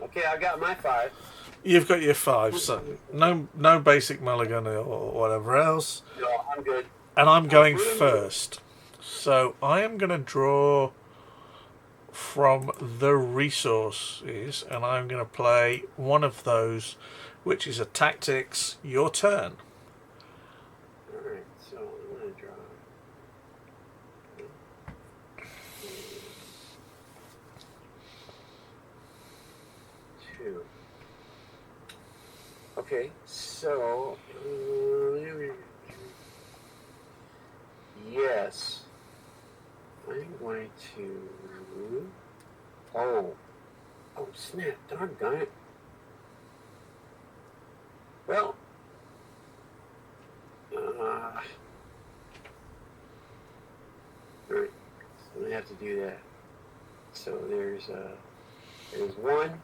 Okay, I got my 5. You've got your 5, so no basic mulligan or whatever else. No, I'm good. And I'm going Good. first. So I am going to draw from the resources, and I'm going to play one of those, which is a tactics. Your turn. Alright, so I'm going to draw. 2. Okay, so yes, I'm going to. Oh snap! Doggone it. Well, alright, so I'm gonna have to do that. So there's 1.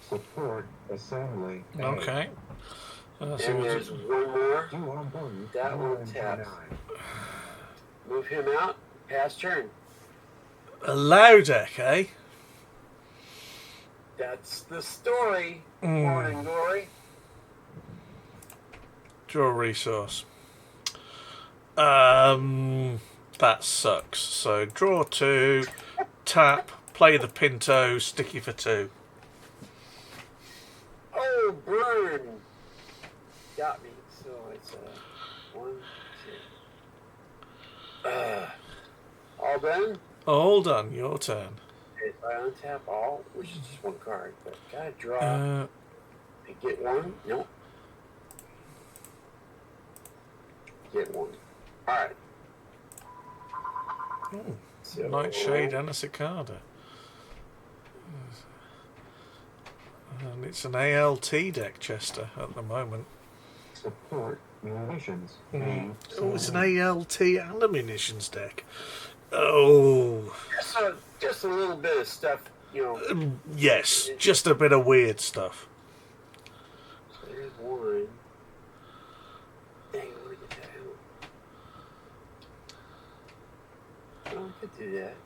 Support assembly. Okay. And there's 1 more. That one taps. 9. Move him out. Pass turn. A Liao deck, eh? That's the story. Morning glory. Draw a resource. That sucks. So draw 2, tap, play the Pinto, sticky for 2. Oh, burn! Got me. So it's 1, 2. All done? All done. Your turn. If I untap all, which is just 1 card, but gotta draw Uh, and get 1. Nope. Get 1. Alright. So, Nightshade and a Cicada. And it's an ALT deck, Chester, at the moment. Support munitions. Oh, it's an ALT and a munitions deck. Oh. So just a little bit of stuff, you know. Yes, just a bit of weird stuff. So there's 1. Dang, where did that out? Oh, I could do that.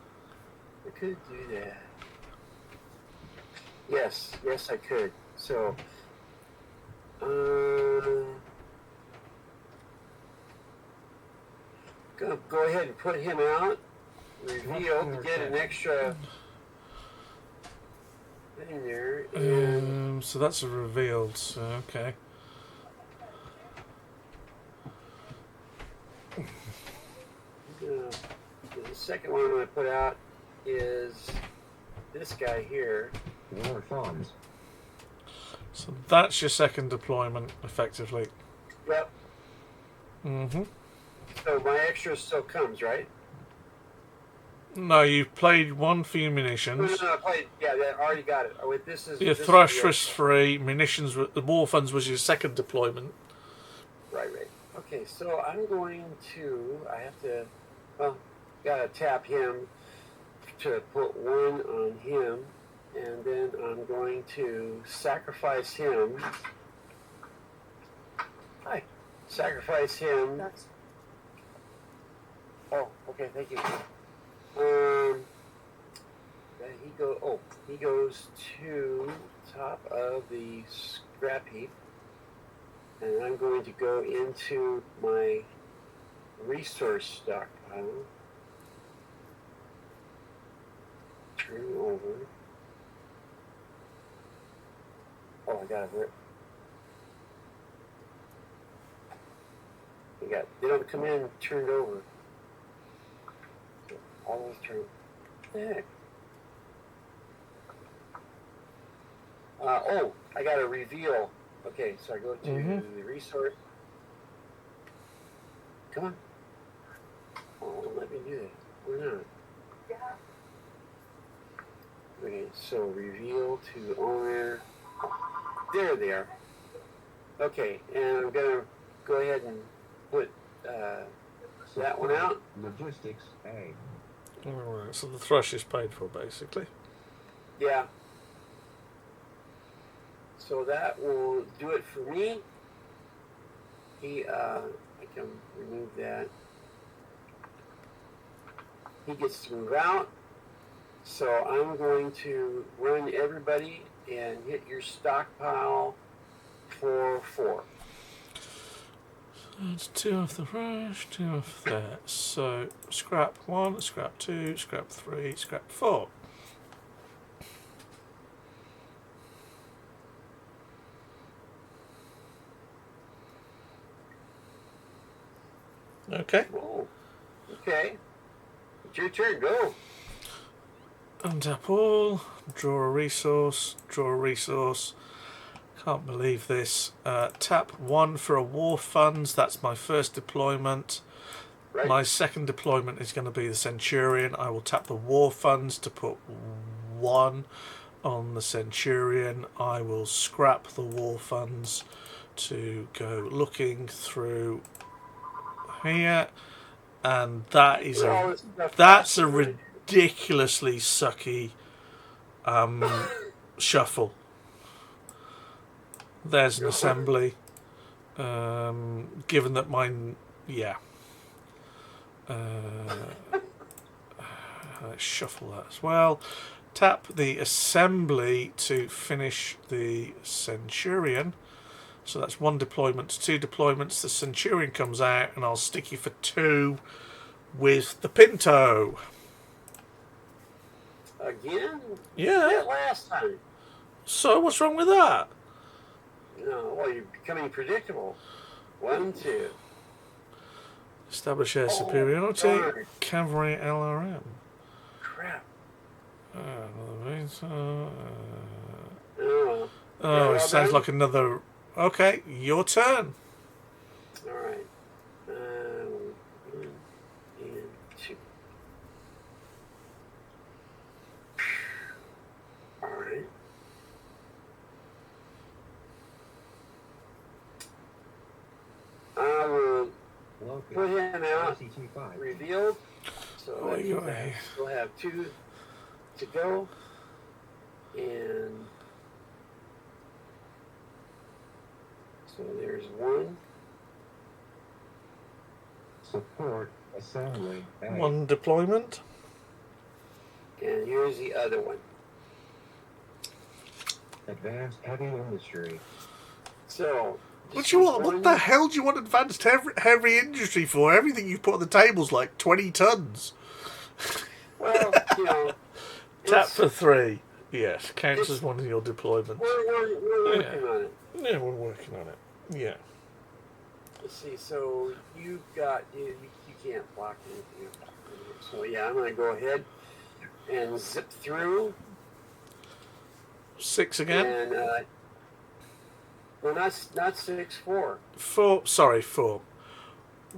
I could do that. Yes, I could. So, go ahead and put him out. Reveal to get an extra thing there. And So that's a revealed. So okay. The second one I'm going to put out is this guy here. War funds. So that's your second deployment, effectively. Yep. Mm-hmm. So my extra still comes, right? No, you've played 1 for your munitions. No, I played. Yeah, I already got it. Oh, wait, this is. Your this thrush is was free. Munitions, the war funds was your second deployment. Right. Okay, so I'm going to. I have to. Well, gotta tap him to put 1 on him, and then I'm going to sacrifice him. Hi. Sacrifice him. Oh, okay, thank you. He goes to top of the scrap heap, and I'm going to go into my resource stockpile. Turn over. Oh, I got it. They don't come in turned over. All those turn. What the heck? I got a reveal. Okay, so I go to the resource. Come on. Oh, don't let me do that. Why not? Yeah. Okay, so reveal to owner. There they are. Okay, and I'm gonna go ahead and put that one out. Logistics A. Alright, so the thrush is paid for, basically. Yeah. So that will do it for me. I can remove that. He gets to move out. So I'm going to run everybody and hit your stockpile for 4. That's 2 off the rush, 2 off there. So scrap 1, scrap 2, scrap 3, scrap 4. Okay. Oh, okay. It's your turn. Go. Untap all, draw a resource, draw a resource. Can't believe this. Tap 1 for a war funds. That's my first deployment. Right. My second deployment is going to be the Centurion. I will tap the war funds to put 1 on the Centurion. I will scrap the war funds to go looking through here, and that is that's a ridiculously sucky shuffle. There's an assembly. Given that mine, yeah. Let's shuffle that as well. Tap the assembly to finish the Centurion. So that's 1 deployment, 2 deployments. The Centurion comes out, and I'll stick you for 2 with the Pinto. Again? Yeah. That last time. So what's wrong with that? No, well, you're becoming predictable. 1, 2. Establish air superiority. Darn. Cavalry LRM. Crap. Oh, it sounds like another. Okay, your turn. All right. 1 and 2. All right. I will Locust. put him out. RC25. Revealed. So Oh, that you means I still have 2 to go. And so there's 1. Support assembly. A. 1 deployment. And here's the other one. Advanced heavy industry. So What you want? What the hell do you want advanced heavy industry for? Everything you've put on the table's like 20 tons. Well, you know, Tap for 3. Yes, counts as one of your deployments. we're working on it. Yeah, we're working on it. Yeah. Let's see. So you got you can't block anything. So yeah, I'm gonna go ahead and zip through. 6 again. And well, not 6, 4. 4. Sorry, 4.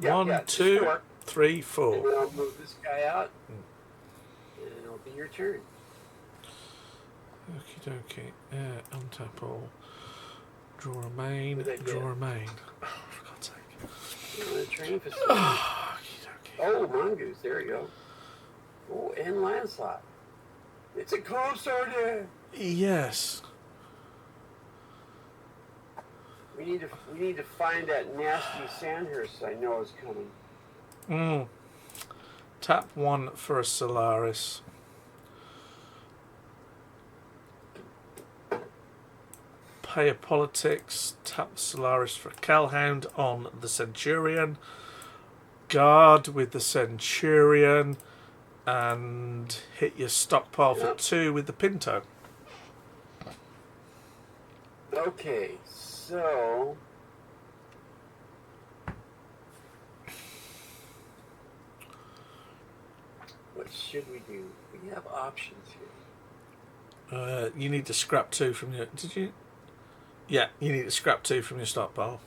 Yeah, 1, yeah, just 2, 4. 3, And 4. then I'll move this guy out, and it'll be your turn. Okie dokie. Untap all. Draw a main. What did I Draw get? a main. Oh, for God's sake. On a train facility. Okie dokie. Oh, mongoose. There you go. Oh, and Lancelot. It's a Comstar day. Yes. We need to find that nasty Sandhurst I know is coming. Tap 1 for a Solaris. Payer Politics. Tap the Solaris for a Calhound on the Centurion. Guard with the Centurion. And hit your stockpile for 2 with the Pinto. Okay, so what should we do? We have options here. You need to scrap 2 from your. Did you? Yeah, you need to scrap 2 from your stockpile.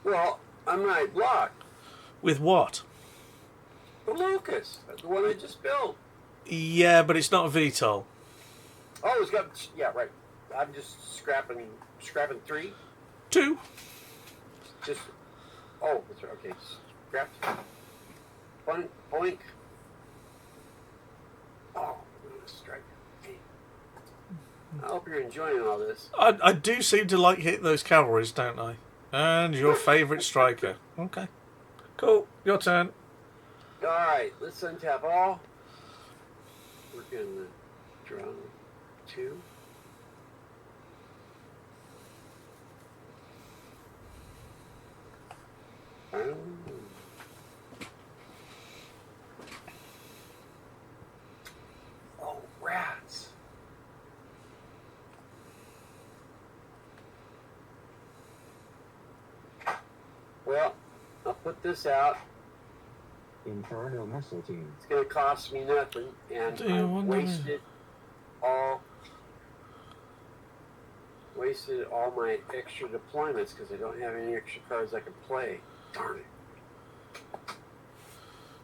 Well, I'm not blocked. With what? The Locust, the one I just built. Yeah, but it's not a VTOL. Oh, it's got, yeah, right. I'm just scrapping 3. 2. Just, oh, that's right. Okay, scrap. Boink, boink. Oh, strike. Okay. I hope you're enjoying all this. I do seem to like hitting those cavalries, don't I? And your favourite striker. Okay. Cool. Your turn. All right, let's untap all. We're gonna draw 2. Oh. Oh, rats. Well, I'll put this out. Inferno Missile Team. It's going to cost me nothing, and Do you I've wonder- wasted all my extra deployments because I don't have any extra cards I can play. Darn it.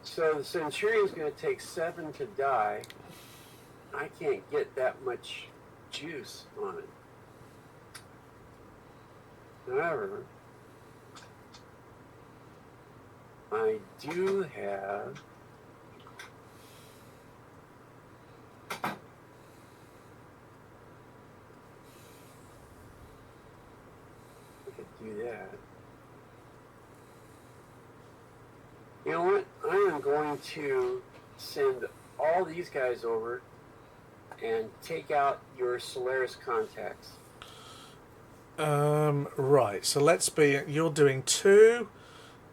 So the Centurion's going to take 7 to die. I can't get that much juice on it. However, I do have do that. You know what? I am going to send all these guys over and take out your Solaris contacts. Right, so let's be, you're doing 2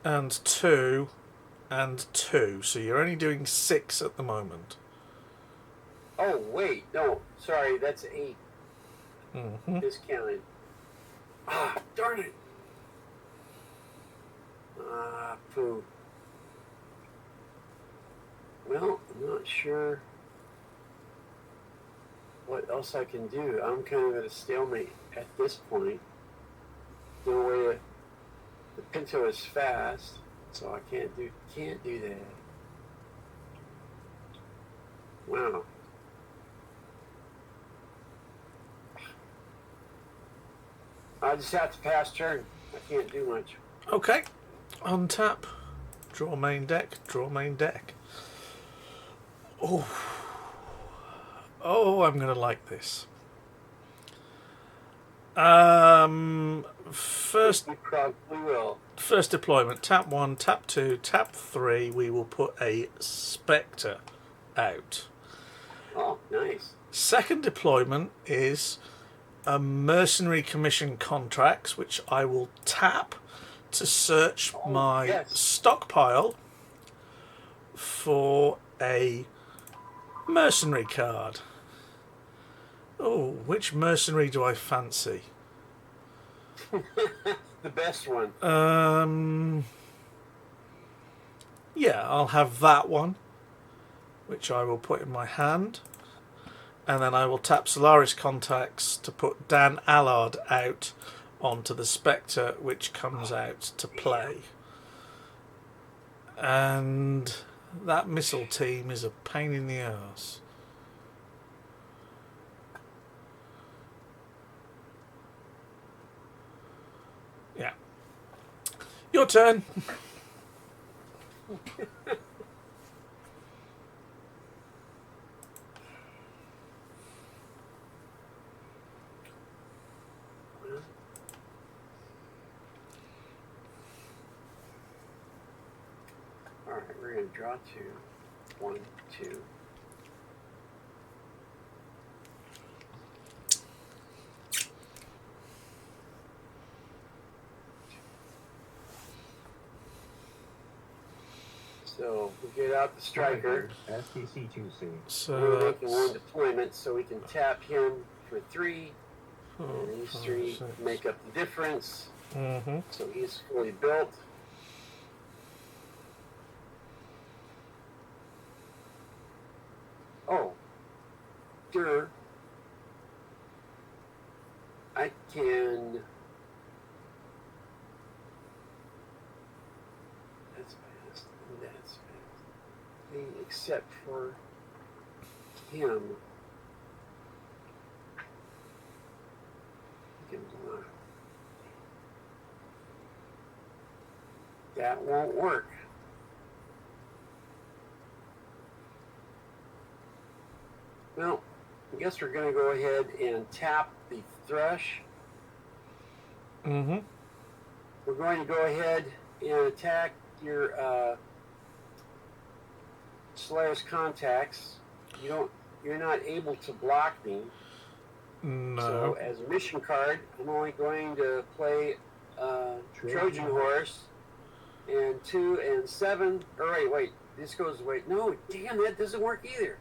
and 2 and 2, so you're only doing 6 at the moment. Oh, wait, no, sorry, that's 8. Mm-hmm. Discounted. Ah, darn it. Ah, poo. Well, I'm not sure what else I can do. I'm kind of at a stalemate at this point. No way to, the Pinto is fast, so I can't do that. Wow. I just have to pass turn. I can't do much. Okay, untap, draw main deck, draw main deck. Oh, I'm gonna like this. First You probably will. First deployment, tap 1, tap 2, tap 3, we will put a Spectre out. Oh, nice. Second deployment is a Mercenary Commission contracts, which I will tap to search my yes. stockpile for a Mercenary card. Oh, which Mercenary do I fancy? The best one. Yeah, I'll have that one, which I will put in my hand, and then I will tap Solaris contacts to put Dan Allard out onto the Spectre, which comes out to play. And that missile team is a pain in the arse. Yeah. Your turn. Alright, we're going to draw 2. 1, 2. So we get out the striker. STC2C. So We're making that's one deployment, so we can tap him for 3. four, And these five, 3 six. make up the difference. Mm-hmm. So he's fully built. Oh, sure. I can. That's fast. That's fast. Except for him. He can block. That won't work. Well, I guess we're going to go ahead and tap the Thrush. Mm-hmm. We're going to go ahead and attack your Solaris contacts. You're not able to block me. No. So as a mission card, I'm only going to play Trojan Horse and 2 and 7. Or wait. This goes away. No, damn, that doesn't work either.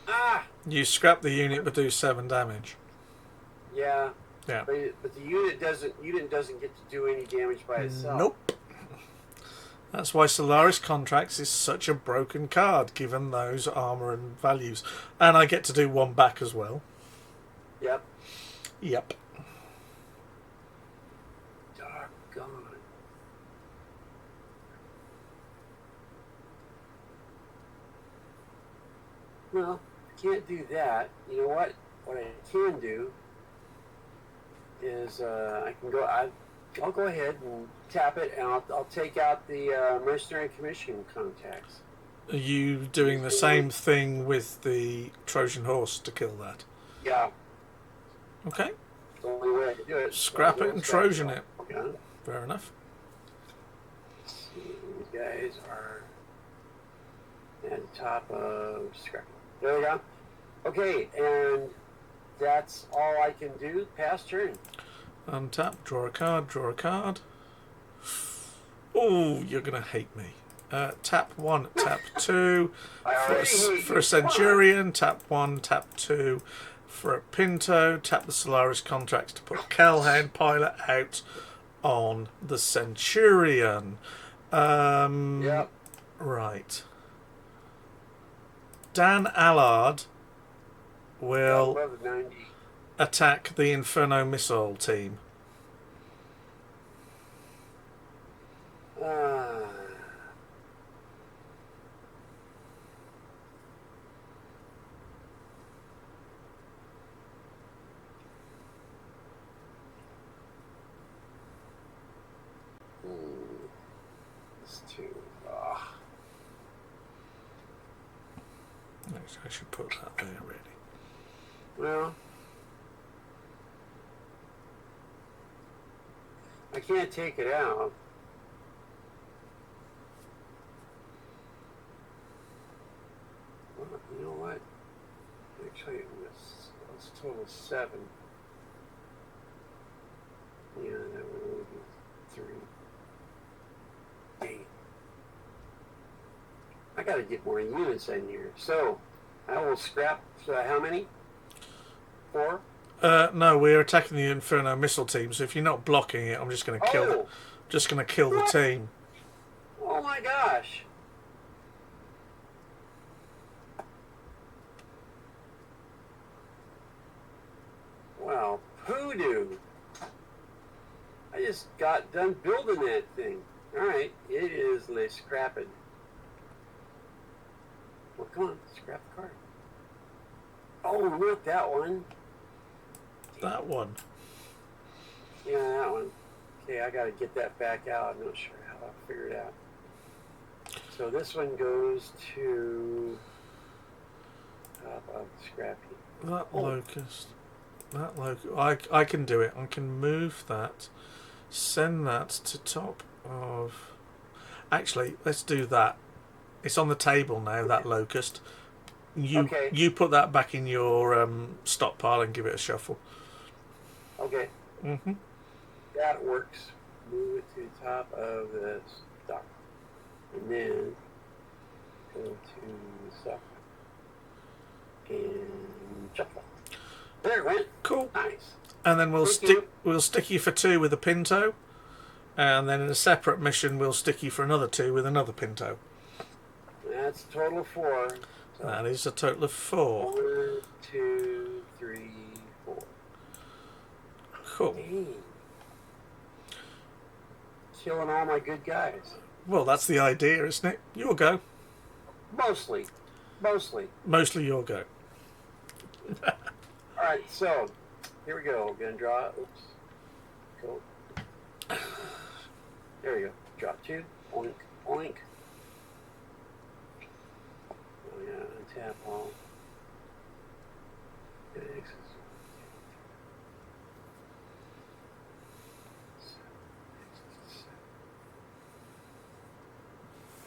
Ah! You scrap the unit but do 7 damage. Yeah. Yeah. But the unit doesn't get to do any damage by itself. Nope. That's why Solaris Contracts is such a broken card, given those armor and values. And I get to do 1 back as well. Yep. Yep. Doggone. Well, I can't do that. You know what? What I can do is I can go. I'll go ahead and tap it, and I'll take out the Mercenary Commission contacts. Are you doing the same thing with the Trojan horse to kill that? Yeah. Okay. It's the only way I can do it. Scrap it and Trojan it. Yeah. Fair enough. Let's see, these guys are at the top of scrap. There we go. Okay, and that's all I can do. Pass turn. Untap, draw a card, draw a card. Oh, you're going to hate me. Tap 1, tap 2. For a Centurion, tap 1, tap 2. For a Pinto, tap the Solaris Contracts to put Calhoun Pilot out on the Centurion. Yep. Right. Dan Allard will Above 90. attack the Inferno missile team. It's 2. I should put that there, really. Well, I can't take it out. Well, you know what? Actually, let's total 7. Yeah, that would only be 3. Dang. I gotta get more units in here. So, I will scrap how many? 4? No, we're attacking the Inferno missile team. So if you're not blocking it, I'm just going to kill. Just going to kill the team. Oh my gosh! Wow, hoodoo! I just got done building that thing. All right, it is le scrapping. Well, come on, scrap the card. Oh, not that one. That one. Yeah, that one. Okay, I gotta get that back out. I'm not sure how I'll figure it out. So this one goes to top of Scrappy. That locust. That locust. I can do it. I can move that. Send that to top of... Actually, let's do that. It's on the table now, that locust. You put that back in your stockpile and give it a shuffle. Okay. Mm-hmm. That works. Move it to the top of the stock. And then go to the stock. And shuffle. There it went. Cool. Nice. And then we'll stick you for 2 with a Pinto. And then in a separate mission we'll stick you for another 2 with another Pinto. That's a total of 4. So That is a total of 4. 1, 2, 3, 4. Cool. Dang. Killing all my good guys. Well, that's the idea, isn't it? Your go. Mostly. Mostly your go. Alright, so here we go. We're gonna draw. Oops. Go. There we go. Drop 2. Oink. Oink. Oh yeah, untap all.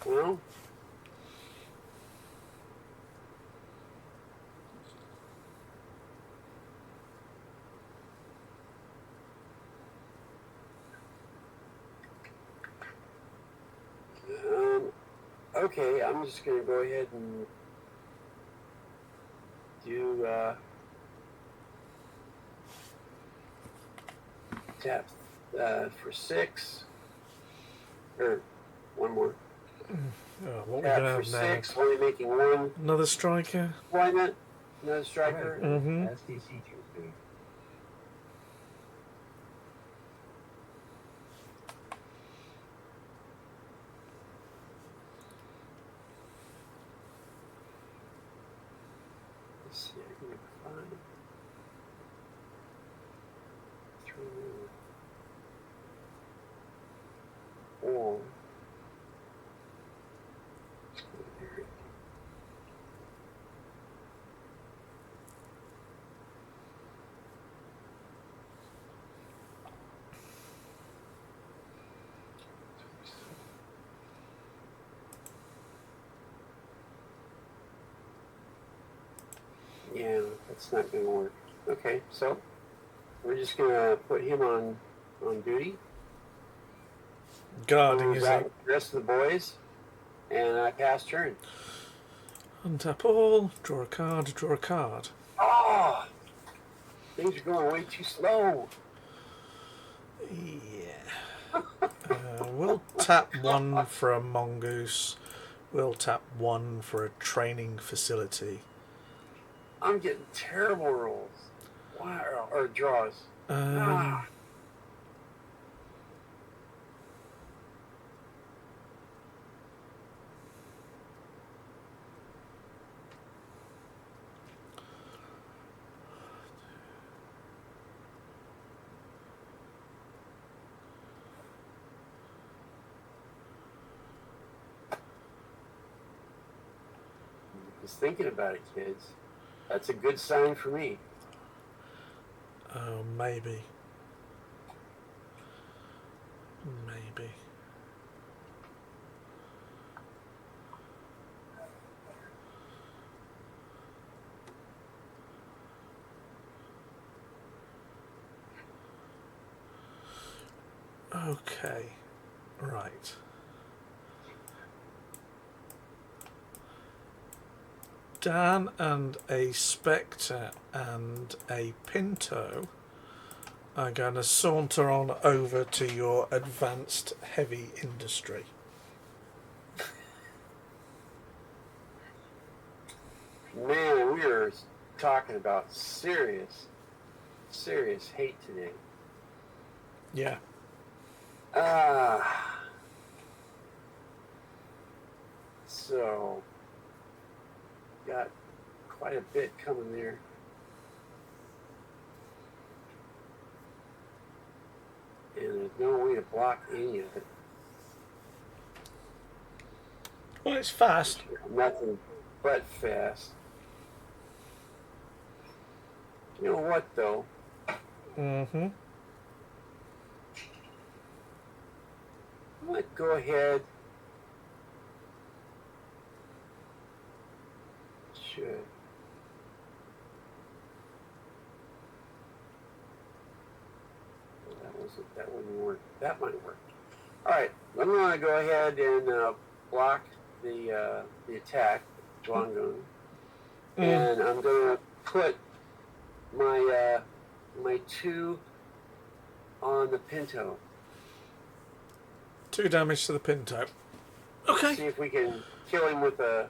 Well, Okay, I'm just going to go ahead and do tap for 6, or one more. What we Tap gonna for have now? 6, only making one Another striker. deployment. Another striker. Mm-hmm. STC Tuesday. Let's see, I can make 5, 3, 4. Yeah, that's not going to work. Okay, so we're just going to put him on duty. Guarding Moves is out it? with the rest of the boys, and I pass turn. Untap all. Draw a card. Draw a card. Oh, things are going way too slow. Yeah. We'll tap 1 for a mongoose. We'll tap 1 for a training facility. I'm getting terrible rolls. Wow, or draws. Ah. Just thinking about it, kids. That's a good sign for me. Maybe. Maybe. Okay. Right. Dan and a Spectre and a Pinto are going to saunter on over to your advanced heavy industry. Man, we are talking about serious hate today. Yeah. So got quite a bit coming there. And there's no way to block any of it. Well, it's fast. Nothing but fast. You know what, though? Mm-hmm. I'm going to go ahead. Should. That wouldn't work. That might work. All right, I'm going to go ahead and block the attack, Dwangun, and I'm going to put my my 2 on the Pinto. 2 damage to the Pinto. Okay. See if we can kill him with a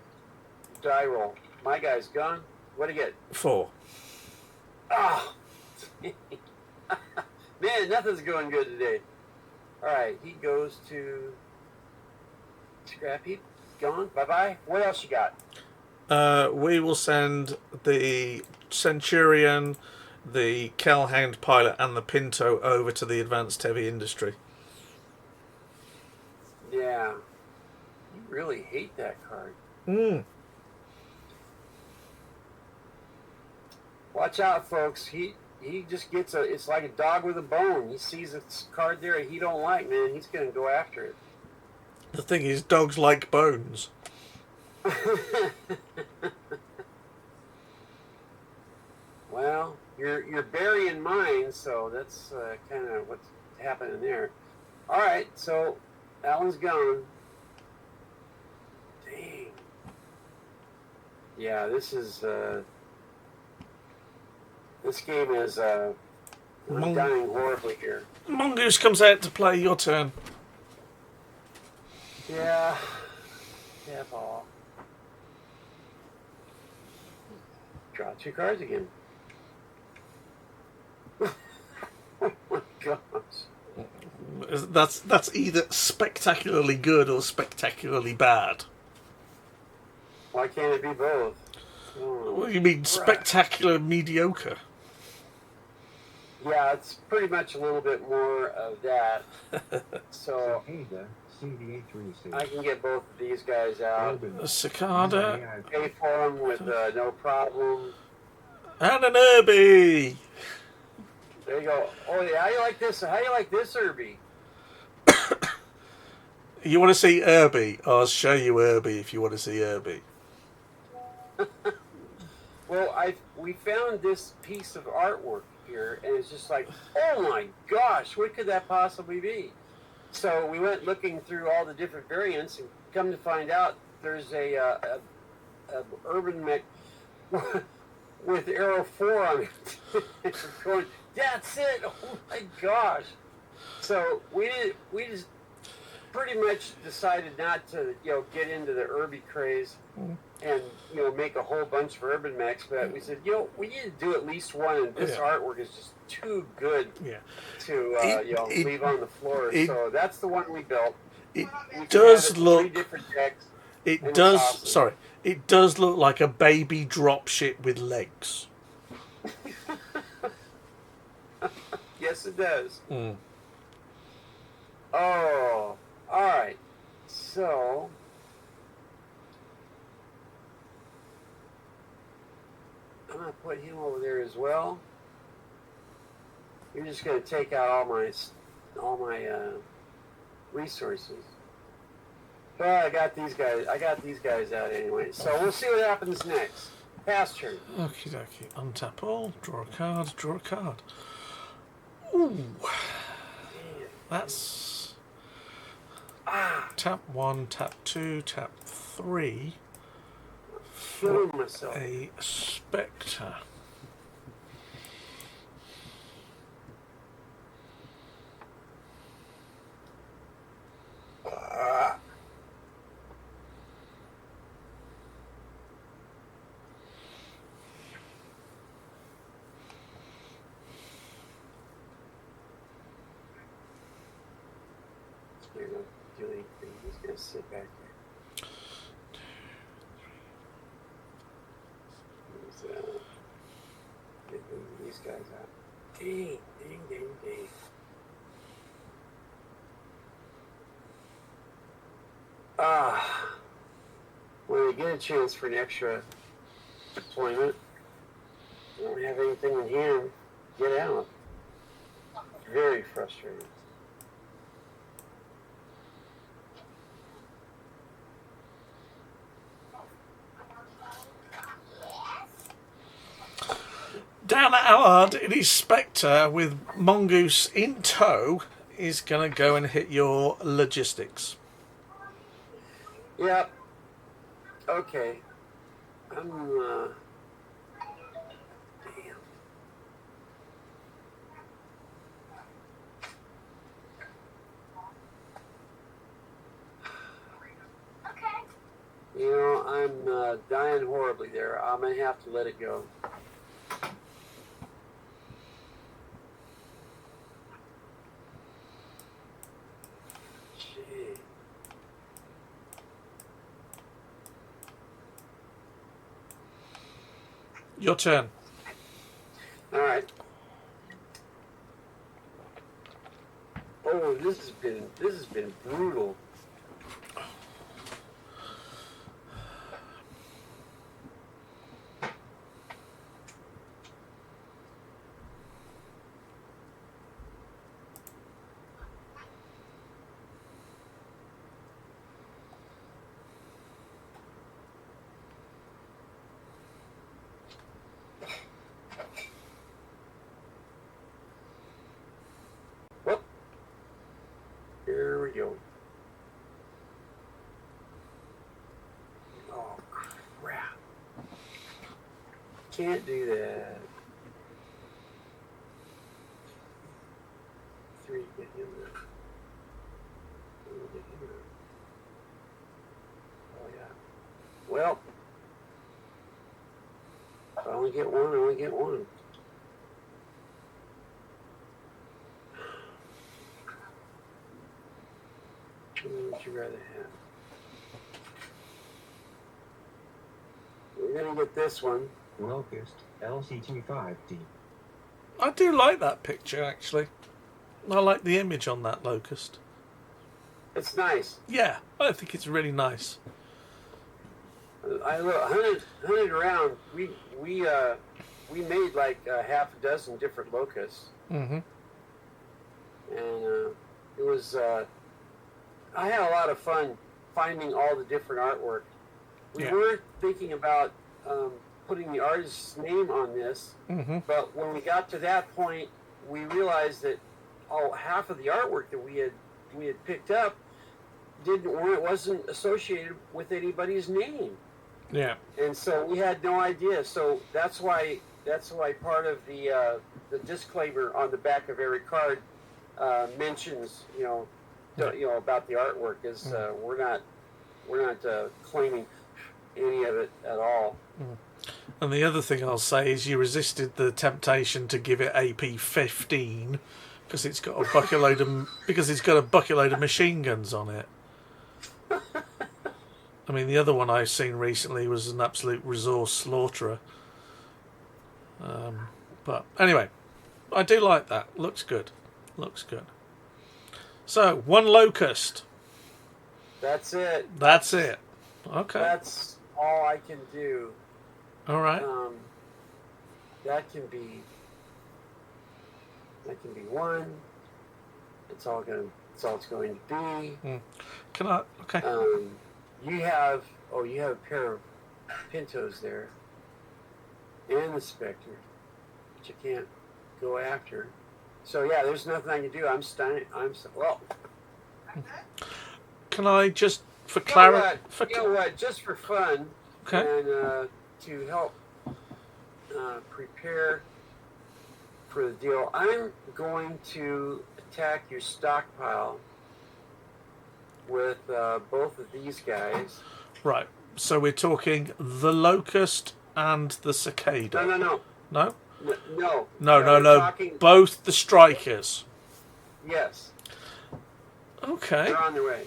die roll. My guy's gone. What'd he get? 4. Ah! Man, nothing's going good today. Alright, he goes to scrap heap. Gone. Bye-bye. What else you got? We will send the Centurion, the Kellhound pilot, and the Pinto over to the advanced heavy industry. Yeah. You really hate that card. Watch out, folks. He just gets it's like a dog with a bone. He sees a card there he don't like, man. He's going to go after it. The thing is, dogs like bones. Well, you're burying mine, so that's kind of what's happening there. All right, so that one's gone. Yeah, this game is I'm dying horribly here. Mongoose comes out to play. Your turn. Yeah. Yeah, ball. Draw 2 cards again. Oh my gosh. That's either spectacularly good or spectacularly bad. Why can't it be both? Oh, What do you mean spectacular mediocre? yeah, it's pretty much a little bit more of that. So Cicada, CV83C. I can get both of these guys out. A cicada Pay for them with no problem. and an Herbie. There you go. Oh yeah, how you like this? How you like this, Herbie? You want to see Herbie? I'll show you Herbie if you want to see Herbie. Well, we found this piece of artwork here, and it's just like, oh my gosh, what could that possibly be? So we went looking through all the different variants, and come to find out, there's a urban mech with Arrow 4 on it. Going, that's it! Oh my gosh! So we just pretty much decided not to get into the Herbie craze and make a whole bunch of urban mechs, but we said we need to do at least one, and this artwork is just too good to leave on the floor. So that's the one we built. It does look. 3 different decks. It does. Awesome. Sorry, it does look like a baby dropship with legs. Yes, it does. Mm. Oh, all right. So I'm gonna put him over there as well. You're just gonna take out all my resources. But I got these guys out anyway. So we'll see what happens next. Pass turn. Okie dokie. Untap all. Draw a card. Draw a card. Ooh. That's tap 1, tap 2, tap 3 for myself. A Spectre. You're gonna do anything. He's gonna sit back there. Get these guys out. Ding, ding, ding, ding. When we get a chance for an extra deployment, we don't have anything in hand, get out. Very frustrating. Down at Allard in his Spectre with Mongoose in tow is going to go and hit your logistics. Yep. Okay. I'm, damn. I'm dying horribly there. I'm going to have to let it go. Gee. Your turn. All right. Oh, this has been brutal. Well, here we go. Oh, crap. Can't do that. 3, get him there. Get him there. Oh, yeah. Well, if I only get one, I only get one. What would you rather have? We're going to get this one. Locust LCT5D. I do like that picture, actually. I like the image on that locust. It's nice. Yeah, I think it's really nice. I look, hunted around. We made like half a dozen different locusts, Mm-hmm. and it was. I had a lot of fun finding all the different artwork. We Yeah. were thinking about putting the artist's name on this, Mm-hmm. but when we got to that point, we realized that half of the artwork that we had picked up wasn't associated with anybody's name. Yeah. And so we had no idea. So that's why part of the disclaimer on the back of every card mentions about the artwork is we're not claiming any of it at all. And the other thing I'll say is you resisted the temptation to give it AP 15 because it's got a bucket load of machine guns on it. I mean, the other one I've seen recently was an absolute resource slaughterer. But anyway, I do like that. Looks good. Looks good. So, one locust. That's it. That's it. Okay. That's all I can do. All right. That can be one. It's all it's going to be. Can I? Okay. You have a pair of Pintos there, and the Spectre, which you can't go after. So yeah, there's nothing I can do. Well. Can I just for You know clarity? what? Just for fun, Okay. and to help prepare for the deal, I'm going to attack your stockpile with both of these guys. Right. So we're talking the locust and the cicada. No. No. No. No. Talking, Both the strikers. yes, Okay. they're on their way.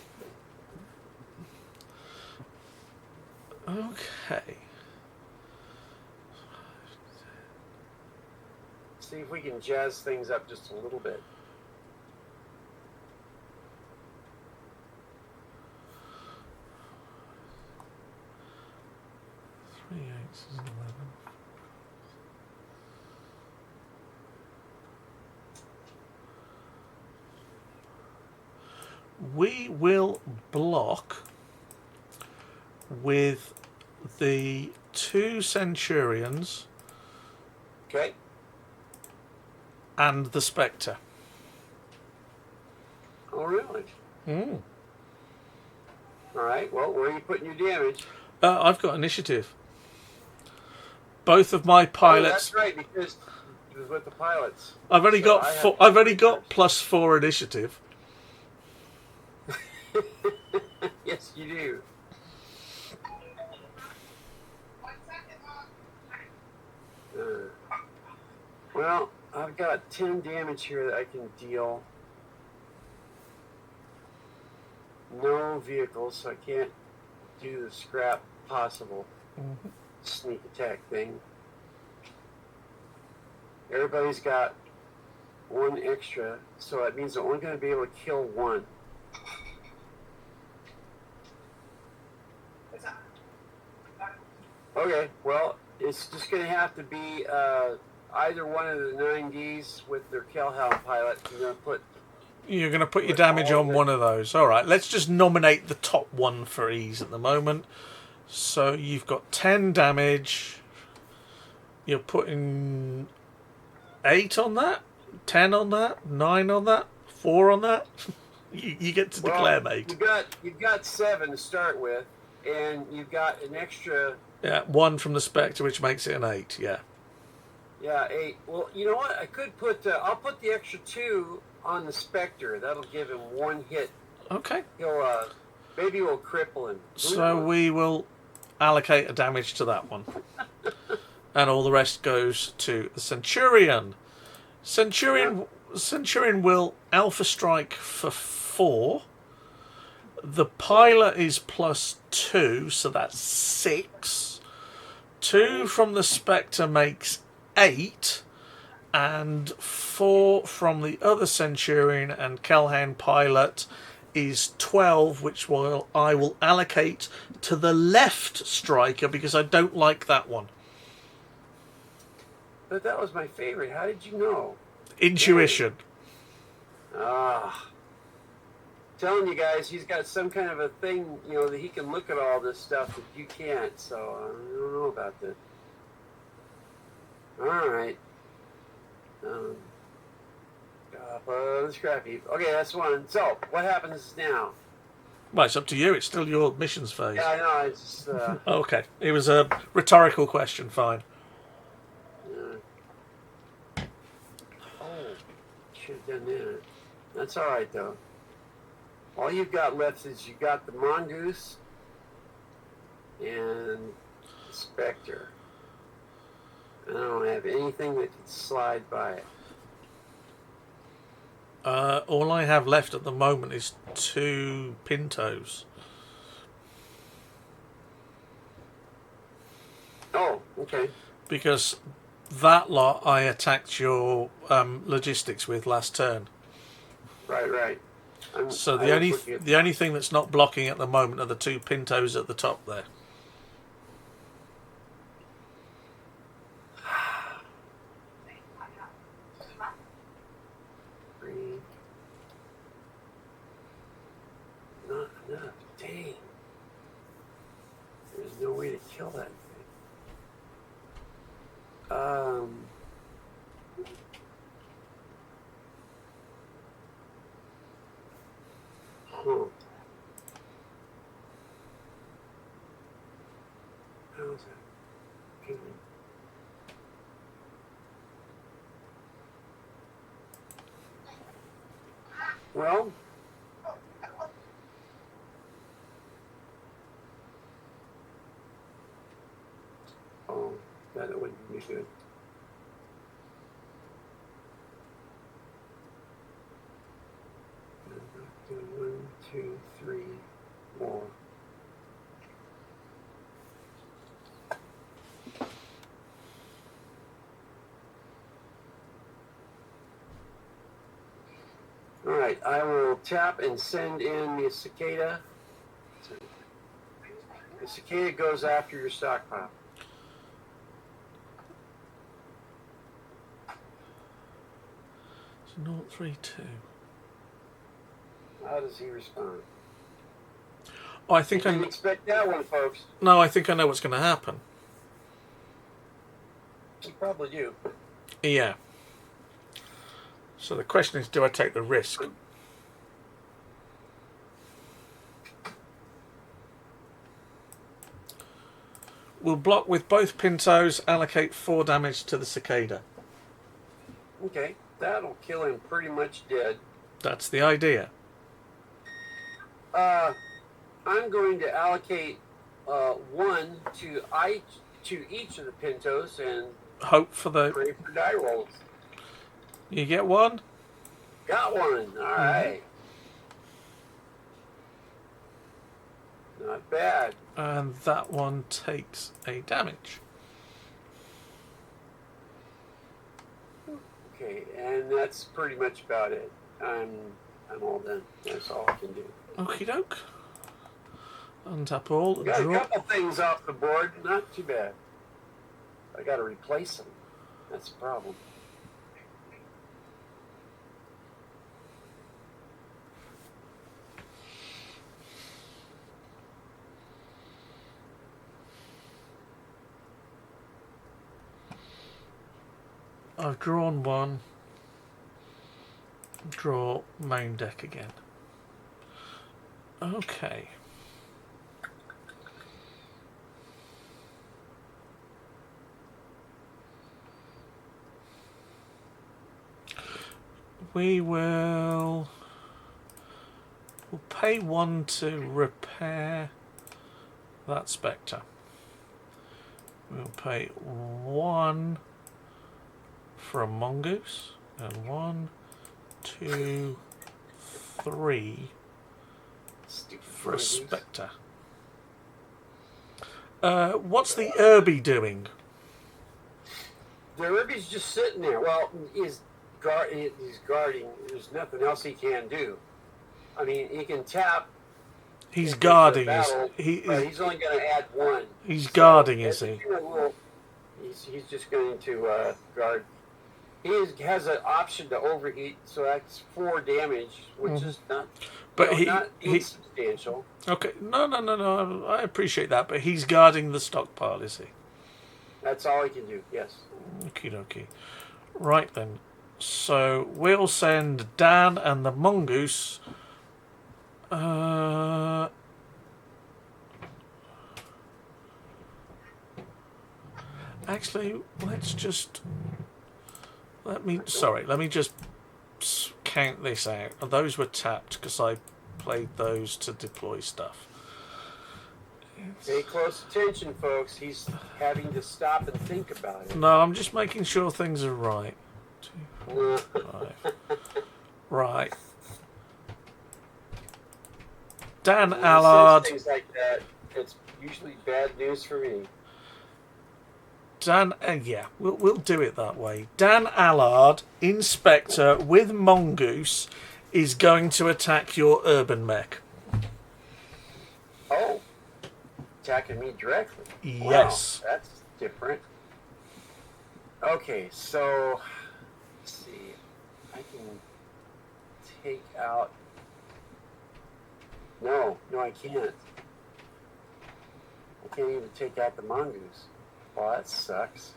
Okay. See if we can jazz things up just a little bit. Three eights is 11. We will block with the 2 Centurions Okay. and the Spectre. Oh, really? Mm. All right. Well, where are you putting your damage? I've got initiative. Both of my Oh, pilots. that's right, because it was with the pilots. I've only got I've only got +4 initiative. Yes, you do. Well, I've got 10 damage here that I can deal. No vehicles, so I can't do the scrap possible sneak attack thing. Everybody's got 1 extra, so that means they're only going to be able to kill 1. Okay, well, it's just going to have to be either one of the 9Ds with their Kelhound pilot. You're going to put your damage on one of those. All right, let's just nominate the top one for ease at the moment. So you've got 10 damage. You're putting 8 on that, 10 on that, 9 on that, 4 on that. You get to declare, mate. You've got 7 to start with. and you've got an extra. Yeah, 1 from the Spectre, which makes it an 8. Yeah. Yeah, 8. Well, you know what? I could put. I'll put the extra 2 on the Spectre. That'll give him 1 hit. Okay. He'll maybe we'll cripple him. Who So knows? we will allocate a damage to that one. And all the rest goes to the Centurion. Centurion will Alpha Strike for 4. The pilot is +2, so that's 6. 2 from the Spectre makes 8. And 4 from the other Centurion and Kelhan pilot is 12, which I will allocate to the left striker because I don't like that one. But that was my favorite. How did you know? Intuition. Telling you guys, he's got some kind of a thing, that he can look at all this stuff that you can't. So I don't know about that. All right. The scrap heap. Okay, that's 1. So what happens now? Well, it's up to you. It's still your missions phase. Yeah, I know. It's just. Okay. It was a rhetorical question. Fine. Should have done that. That's all right, though. All you've got left is you've got the Mongoose and the Spectre. I don't have anything that can slide by it. All I have left at the moment is 2 Pintos. Oh, okay. Because that lot I attacked your logistics with last turn. Right. So the only thing that's not blocking at the moment are the 2 Pintos at the top there. Not enough. Dang. There's no way to kill that thing. How's that feeling? Well, that wouldn't be good. One, two, 3 more. All right, I will tap and send in the Cicada. The Cicada goes after your stockpile. It's 032. How does he respond? Oh, I think I didn't expect that one, folks. No, I think I know what's going to happen. You probably do. Yeah. So the question is, do I take the risk? We'll block with both Pintos, allocate 4 damage to the Cicada. Okay, that'll kill him pretty much dead. That's the idea. I'm going to allocate 1 to each of the Pintos and hope for the... pray for die rolls. You get 1? Got 1. All right. Not bad. And that one takes a damage. Okay, and that's pretty much about it. I'm all done. That's all I can do. Okie doke. Untap all. Got Draw. a couple things off the board. Not too bad. I got to replace them. That's the problem. I've drawn 1. Draw main deck again. Okay. we will... We'll pay 1 to repair that Spectre. We'll pay 1 for a Mongoose. And 1, 2, 3 for a Spectre. What's the Irby doing? The Irby's just sitting there. Well, he's guarding. There's nothing else he can do. I mean, he can tap. He's guarding. Battle, but he's only going to add 1. He's guarding, is he? He's just going to guard. He has an option to overheat, so that's 4 damage, which is not, not insubstantial. Okay, no. I appreciate that, but he's guarding the stockpile, is he? That's all he can do. Yes. Okie dokie. Right then. So we'll send Dan and the Mongoose. Actually, let's just. Let me just count this out. Those were tapped because I played those to deploy stuff. Pay close attention, folks. He's having to stop and think about it. No, I'm just making sure things are right. 2, 4, 5. Right. Dan Allard. Things like that, it's usually bad news for me. Dan, yeah, we'll do it that way. Dan Allard, Inspector with Mongoose, is going to attack your urban mech. Oh, attacking me directly. Yes. Wow, that's different. Okay, so let's see. I can take out. No, I can't. I can't even take out the Mongoose. Well, that sucks.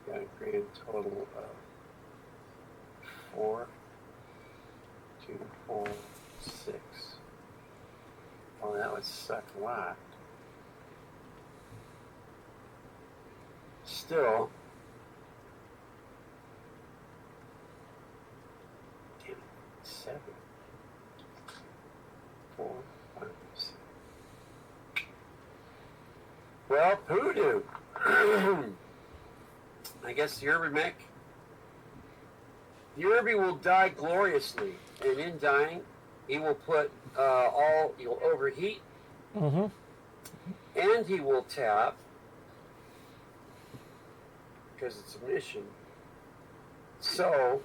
Got a grand total of 4, 2, 4, 6. Oh, that would suck a lot. Still, damn, 7, 4, 5, 6. Well, poodoo. I guess the Urban Mech. The Irby will die gloriously, and in dying, he will put he'll overheat, and he will tap. Because it's a mission. So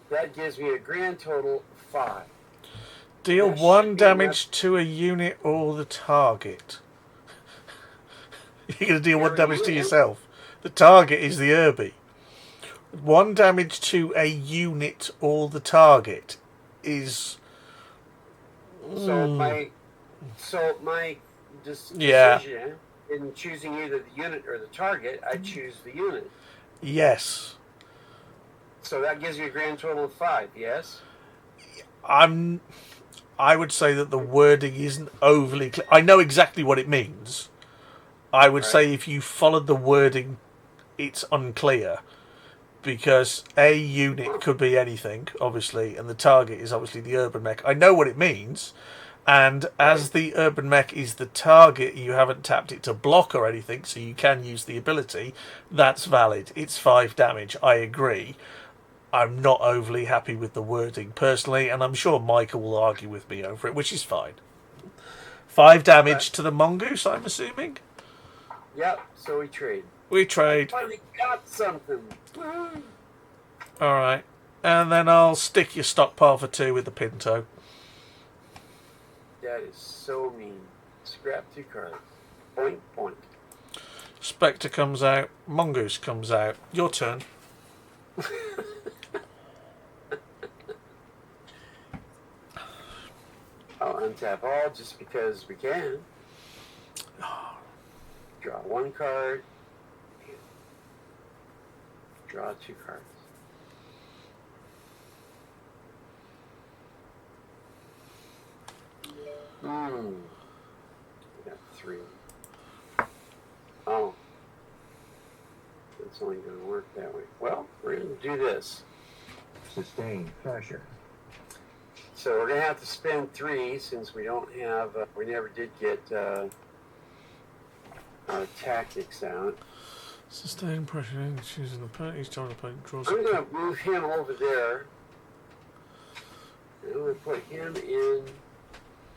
that gives me a grand total of 5. Deal 1 damage to a unit or the target. You're going to deal 1 damage to yourself. The target is the Irby. 1 damage to a unit or the target is. So my decision in choosing either the unit or the target, I choose the unit. Yes. So that gives you a grand total of 5, yes? I would say that the wording isn't overly clear. I know exactly what it means. I would say if you followed the wording, it's unclear. Because a unit could be anything, obviously, and the target is obviously the urban mech. I know what it means. And as the urban mech is the target, you haven't tapped it to block or anything, so you can use the ability. That's valid. It's 5 damage. I agree. I'm not overly happy with the wording personally, and I'm sure Michael will argue with me over it, which is fine. 5 damage to the Mongoose, I'm assuming? Yep, so we trade. We trade. I finally got something. Alright. And then I'll stick your stockpile for 2 with the Pinto. That is so mean. Scrap 2 cards. Point, point. Spectre comes out. Mongoose comes out. Your turn. I'll untap all just because we can. Draw 1 card. Draw 2 cards. I got 3. Oh. It's only going to work that way. Well, we're going to do this. Sustained pressure. So we're going to have to spend 3 since we don't have, we never did get our tactics out. Sustained pressure, choosing the opponent. Each time the opponent draws I'm going to move him over there. And I'm going to put him in.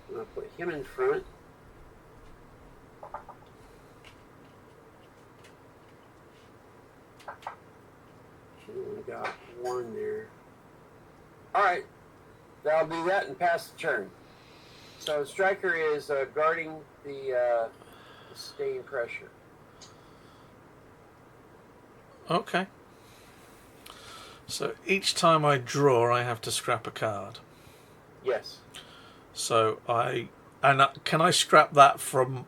I'm going to put him in front. He only got 1 there. All right, that'll do that and pass the turn. So striker is guarding the sustained pressure. Okay. So each time I draw, I have to scrap a card. Yes. So can I scrap that from?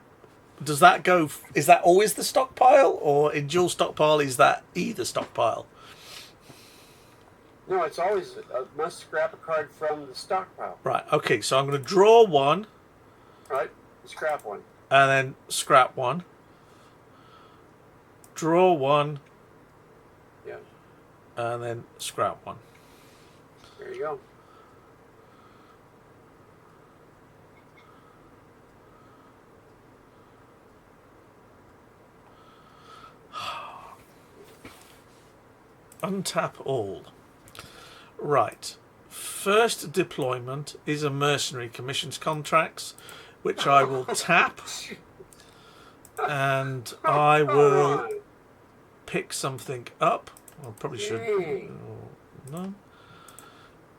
Does that go? Is that always the stockpile, or in dual stockpile is that either stockpile? No, it's always must scrap a card from the stockpile. Right. Okay. So I'm going to draw 1. Right. Scrap 1. And then scrap 1. Draw 1. Yeah. And then scrap 1. There you go. Untap all. Right. First deployment is a mercenary commissions contracts, which I will tap, and I will pick something up. I probably should. No.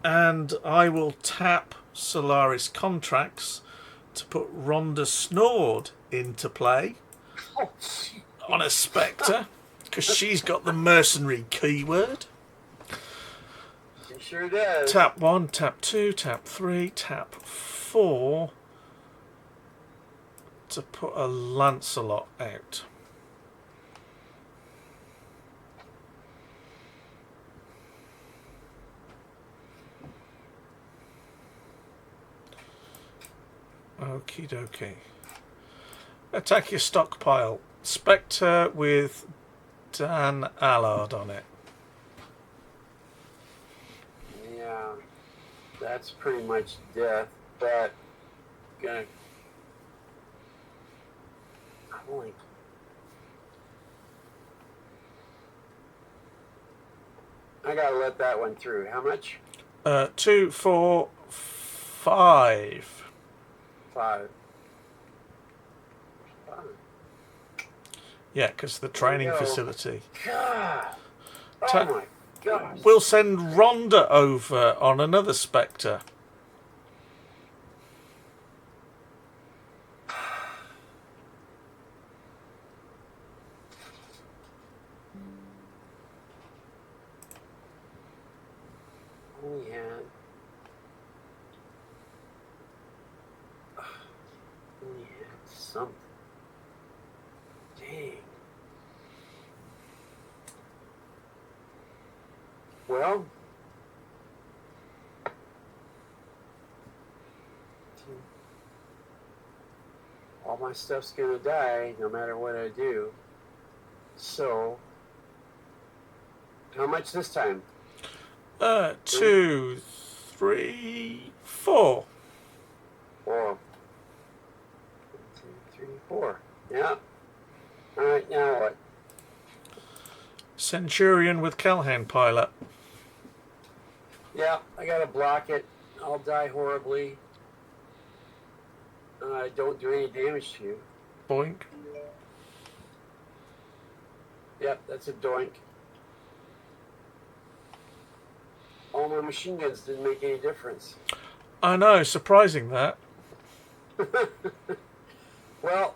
And I will tap Solaris contracts to put Rhonda Snord into play on a Spectre, because she's got the mercenary keyword. She sure does. Tap 1, tap 2, tap 3, tap 4 to put a Lancelot out. Okie dokie. Attack your stockpile. Spectre with Dan Allard on it. Yeah, that's pretty much death, but gonna. I gotta let that one through. How much? 2, 4, 5. 5. Yeah, because the training facility. God. Oh my gosh. We'll send Rhonda over on another Spectre. Only had something. Dang. Well, all my stuff's gonna die no matter what I do. So, how much this time? 2, 3, 4. 4. 1, 2, 3, 4. Yeah. All right. Now what? Centurion with Calhoun pilot. Yeah, I gotta block it. I'll die horribly. I don't do any damage to you. Boink. Yep, that's a doink. All my machine guns didn't make any difference. I know, surprising that. Well,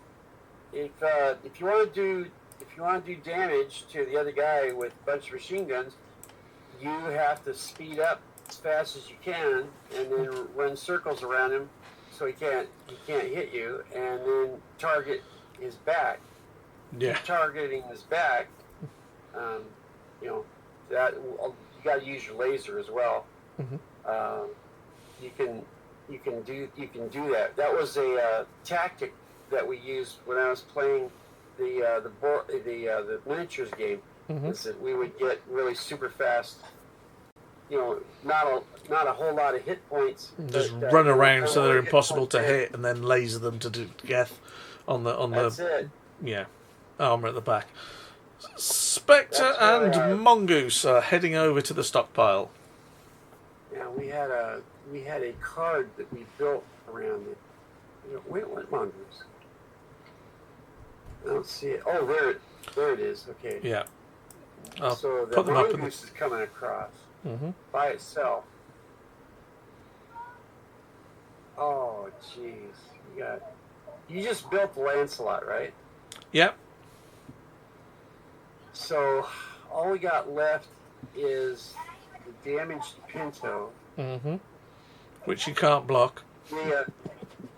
if you want to do damage to the other guy with a bunch of machine guns, you have to speed up as fast as you can and then run circles around him so he can't hit you, and then target his back. Yeah. Keep targeting his back. That you got to use your laser as well. Mm-hmm. You can you can do that. That was a tactic that we used when I was playing the miniatures game. Mm-hmm. Is that we would get really super fast. You know, not a whole lot of hit points. Just but, run around so they're hit impossible to points hit, and then laser them to death on That's the it. armor at the back. Spectre That's and Mongoose are heading over to the stockpile. Yeah, we had a card that we built around it. Wait, what mongoose? I don't see it. Oh, there it is. Okay. Yeah. I'll So the put them up in mongoose is coming across Mm-hmm. by itself. Oh, jeez. You just built the Lancelot, right? Yep. So all we got left is the damaged Pinto. Mm-hmm. Which you can't block. The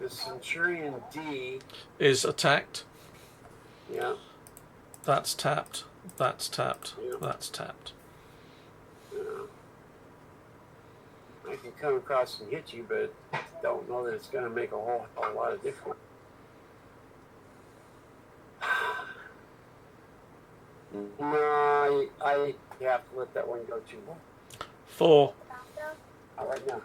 Centurion D is attacked. Yeah. That's tapped. That's tapped. Yeah. That's tapped. I can come across and hit you, but don't know that it's going to make a lot of difference. No, I have to let that one go too long. 4. All right now.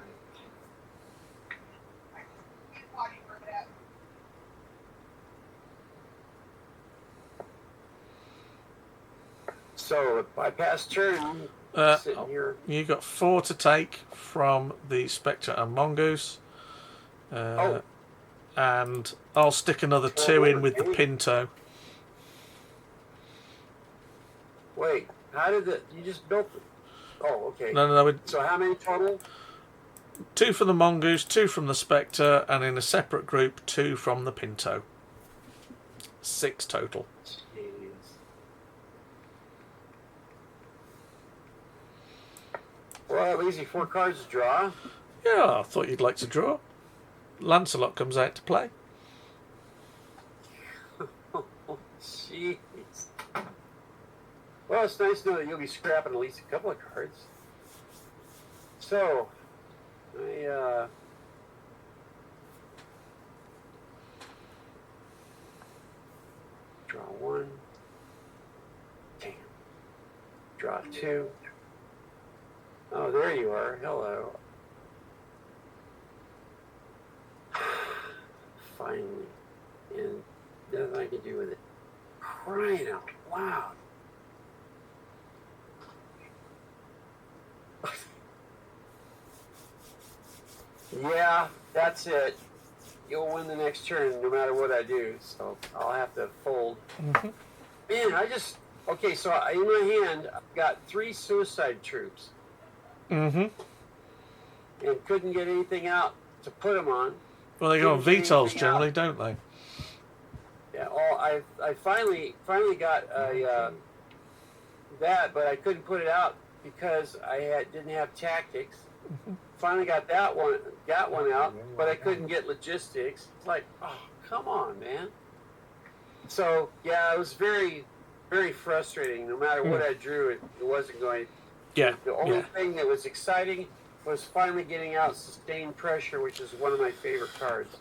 So bypass turn. Sitting here. You got 4 to take from the Spectre and Mongoose. And I'll stick another 2 in with the Pinto. Wait, how did you just built it? Oh, okay. No. So how many total? 2 from the Mongoose, 2 from the Spectre, and in a separate group, 2 from the Pinto. 6 total. Jeez. Well, that leaves you 4 cards to draw. Yeah, I thought you'd like to draw. Lancelot comes out to play. Jeez. Well, it's nice to know that you'll be scrapping at least a couple of cards. So, I draw 1. Damn. Draw 2. Oh, there you are. Hello. Finally. And nothing I can do with it. Crying out loud. Yeah, that's it. You'll win the next turn no matter what I do. So I'll have to fold. Mm-hmm. Man, okay, so in my hand, I've got 3 suicide troops. Mm-hmm. And couldn't get anything out to put them on. Well, they go on Couldn't get VTOLs anything generally, out. don't they? Yeah, I finally got that, but I couldn't put it out because I didn't have tactics. Mm-hmm. Finally got one out, but I couldn't get logistics. It's like, oh, come on, man. So yeah, it was very, very frustrating. No matter what I drew, it wasn't going. Yeah. The only thing that was exciting was finally getting out Sustained Pressure, which is one of my favorite cards.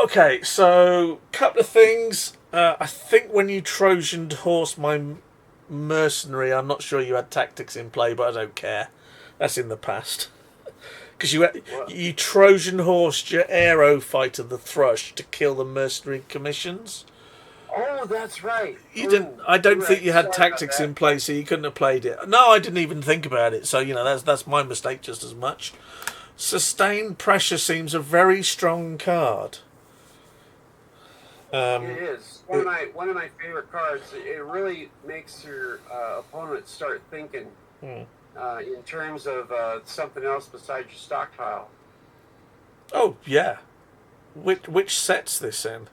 Okay, so couple of things. I think when you Trojan horse my Mercenary, I'm not sure you had tactics in play, but I don't care. That's in the past. Because you Trojan horsed your aero fighter, the Thrush, to kill the Mercenary commissions. Oh, that's right. You didn't. I don't think you had Sorry tactics about in place, so you couldn't have played it. No, I didn't even think about it. So that's my mistake just as much. Sustained Pressure seems a very strong card. It is one of my favorite cards. It really makes your opponent start thinking in terms of something else besides your stockpile. Oh yeah, which set's this in?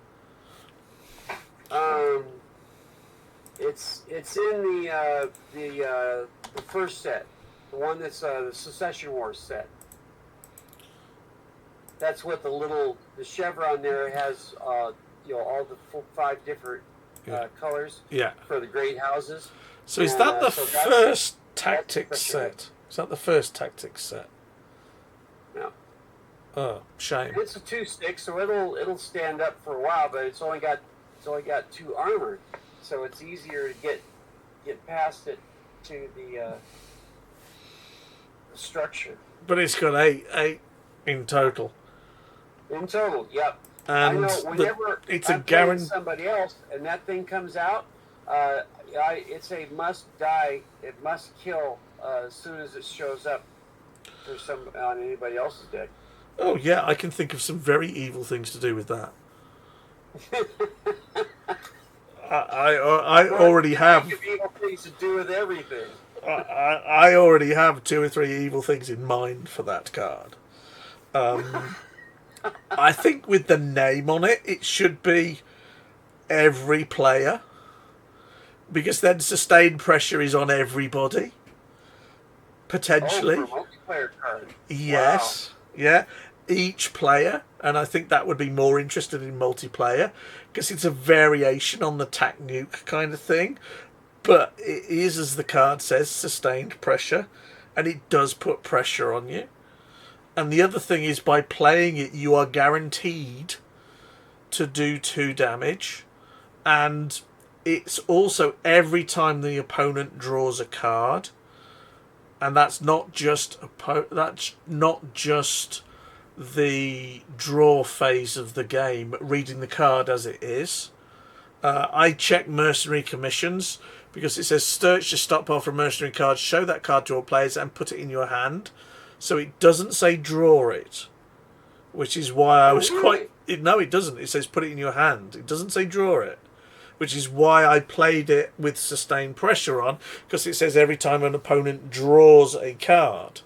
It's in the first set, the one that's the Secession Wars set. That's what the chevron there has. All the 5 different colors for the great houses. So is that the first tactics set? Is that the first tactics set? No. Oh, shame. It's a 2-stick, so it'll stand up for a while, but it's only got 2 armor, so it's easier to get past it to the structure. But it's got eight in total. In total, yep. And I know whenever it's I'm a playing guarantee. somebody else and that thing comes out, it's a must die. It must kill as soon as it shows up for on anybody else's deck. Oh yeah, I can think of some very evil things to do with that. I already have. Evil things to do with everything. I already have 2 or 3 evil things in mind for that card. I think with the name on it, it should be every player, because then sustained pressure is on everybody. Potentially. Oh, for multiplayer card. Yes. Wow. Yeah. Each player, and I think that would be more interested in multiplayer because it's a variation on the tac nuke kind of thing, but it is, as the card says, sustained pressure, and it does put pressure on you. And the other thing is, by playing it, you are guaranteed to do 2 damage, and it's also every time the opponent draws a card, and that's not just the draw phase of the game, reading the card as it is. I check Mercenary commissions because it says search your stockpile for Mercenary cards, show that card to all players and put it in your hand. So it doesn't say draw it, which is why I was quite... No, it doesn't. It says put it in your hand. It doesn't say draw it, which is why I played it with sustained pressure on, because it says every time an opponent draws a card.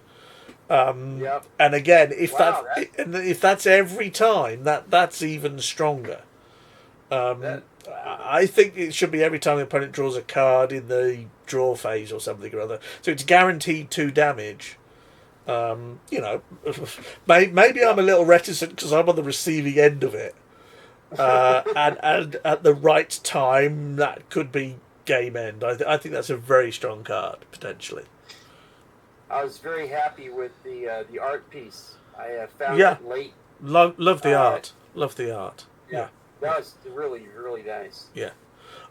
Yep. And again, if that's every time, that's even stronger. I think it should be every time the opponent draws a card in the draw phase or something or other. So it's guaranteed 2 damage. Maybe I'm a little reticent because I'm on the receiving end of it. And at the right time, that could be game end. I think that's a very strong card, potentially. I was very happy with the art piece. I found it late. Love the art. Love the art. Yeah. That was really, really nice. Yeah.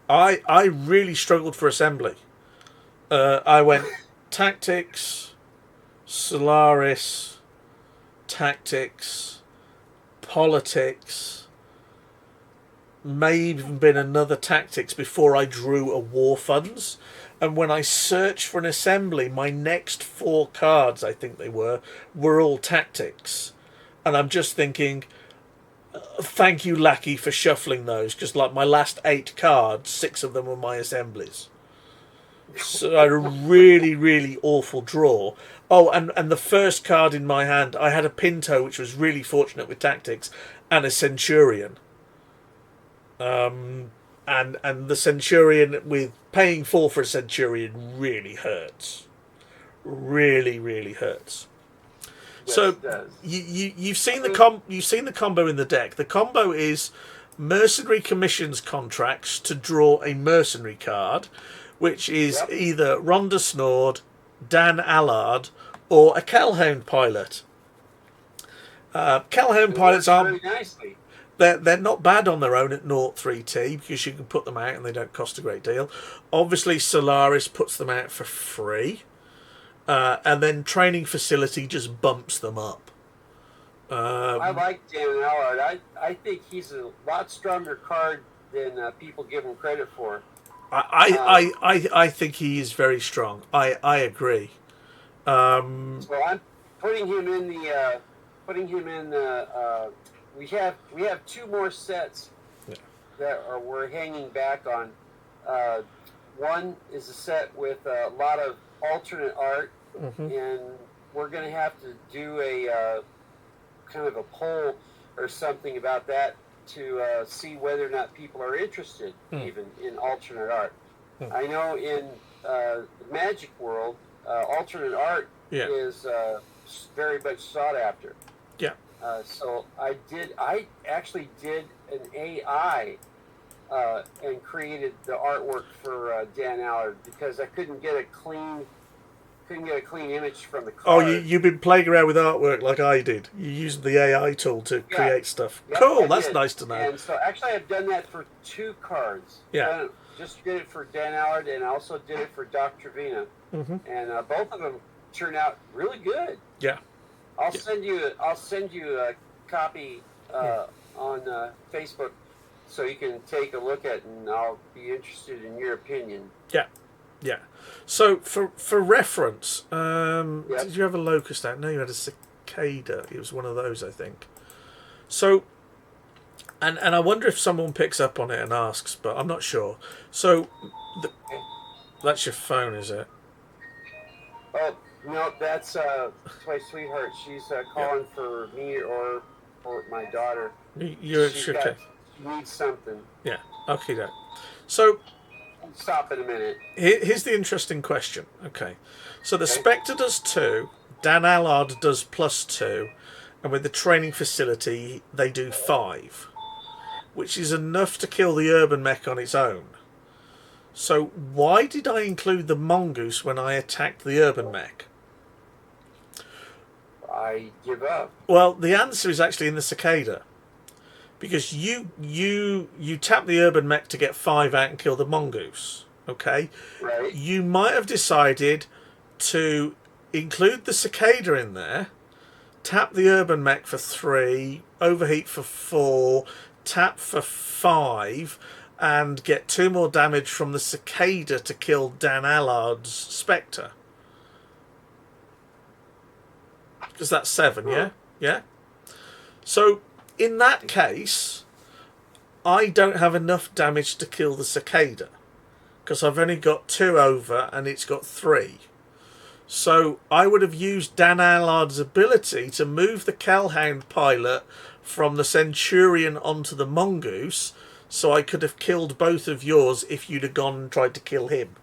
I really struggled for assembly. I went Tactics, Solaris, Tactics, Politics, may even been another Tactics before I drew a War Funds. And when I searched for an assembly, my next 4 cards, I think they were all Tactics. And I'm just thinking, thank you, Lackey, for shuffling those, because like my last 8 cards, 6 of them were my assemblies. So I had a really, really awful draw. Oh, and the first card in my hand, I had a Pinto, which was really fortunate with Tactics, and a Centurion. And the Centurion, with paying 4 for a Centurion, really hurts. Really, really hurts. Yes, so it does. you've seen the combo in the deck. The combo is Mercenary Commissions contracts to draw a Mercenary card, which is either Rhonda Snord, Dan Allard, or a Calhoun pilot. Calhoun pilots aren't... Very nicely. They're not bad on their own at 0.3T because you can put them out and they don't cost a great deal. Obviously, Solaris puts them out for free. And then Training Facility just bumps them up. I like Dan Allard. I think he's a lot stronger card than people give him credit for. I think he is very strong. I agree. So I'm putting him in the... We have 2 more sets that we're hanging back on. One is a set with a lot of alternate art, and we're going to have to do a kind of a poll or something about that to see whether or not people are interested even in alternate art. I know in the Magic world, alternate art is very much sought after. Yeah. So I actually did an AI and created the artwork for Dan Allard because I couldn't get a clean couldn't get a clean image from the Oh, card. you've been playing around with artwork like I did. You used the AI tool to create stuff. Yep, Cool, I that's did. nice to know. And so actually I've done that for 2 cards. Yeah. Just did it for Dan Allard and also did it for Doc Trevina. Mm-hmm. And both of them turned out really good. Yeah. I'll send you a copy on Facebook so you can take a look at it, and I'll be interested in your opinion. Yeah. Yeah. So for reference, did you have a locust out? No, you had a cicada. It was one of those, I think. So, and I wonder if someone picks up on it and asks, but I'm not sure. So, that's your phone, is it? Oh no, that's my sweetheart. She's calling for me or for my daughter. You're okay. She needs something. Yeah. Okay, then. So. Stop in a minute. Here's the interesting question. Okay. So the Spectre does 2, Dan Allard does +2, and with the training facility they do 5, which is enough to kill the urban mech on its own. So why did I include the mongoose when I attacked the urban mech? I give up. Well, the answer is actually in the cicada. Because you tap the urban mech to get 5 out and kill the mongoose, okay? Right. You might have decided to include the cicada in there, tap the urban mech for 3, overheat for 4, tap for 5, and get 2 more damage from the cicada to kill Dan Allard's Spectre. Because that's 7, yeah? Yeah? So, in that case, I don't have enough damage to kill the cicada. Because I've only got 2 over and it's got 3. So I would have used Dan Allard's ability to move the Kellhound pilot from the Centurion onto the mongoose, so I could have killed both of yours if you'd have gone and tried to kill him.